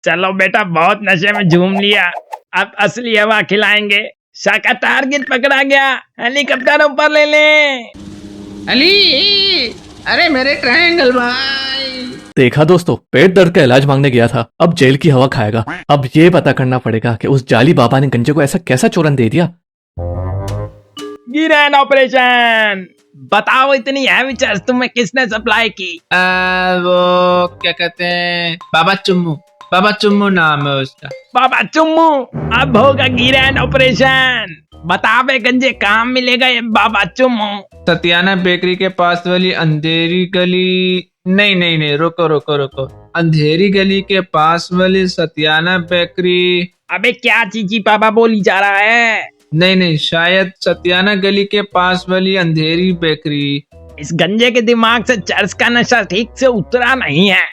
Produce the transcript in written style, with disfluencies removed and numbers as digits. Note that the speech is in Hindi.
चलो बेटा, बहुत नशे में झूम लिया, अब असली हवा खिलाएंगे। शाका टारगेट पकड़ा गया, हेलीकॉप्टर ऊपर ले ले। अली, अरे मेरे ट्रायंगल भाई। देखा दोस्तों, पेट दर्द का इलाज मांगने गया था, अब जेल की हवा खाएगा। अब ये पता करना पड़ेगा कि उस जाली बाबा ने गंजे को ऐसा कैसा चूरन दे दिया। गिरैन ऑपरेशन। बताओ, इतनी हैवी चर्च तुम्हें किसने सप्लाई की? वो क्या कहते हैं, बाबा चुम्मू नाम है उसका। बाबा चुम्मू, अब होगा गिरैन ऑपरेशन। बतावे गंजे, कहाँ मिलेगा ये बाबा चुम्मू? सतियाना बेकरी के पास वाली अंधेरी गली। नहीं, रुको। अंधेरी गली के पास वाली सतियाना बेकरी। अबे क्या चीची पापा बोली जा रहा है? नहीं, शायद सतियाना गली के पास वाली अंधेरी बेकरी। इस गंजे के दिमाग से चर्च का नशा ठीक से उतरा नहीं है।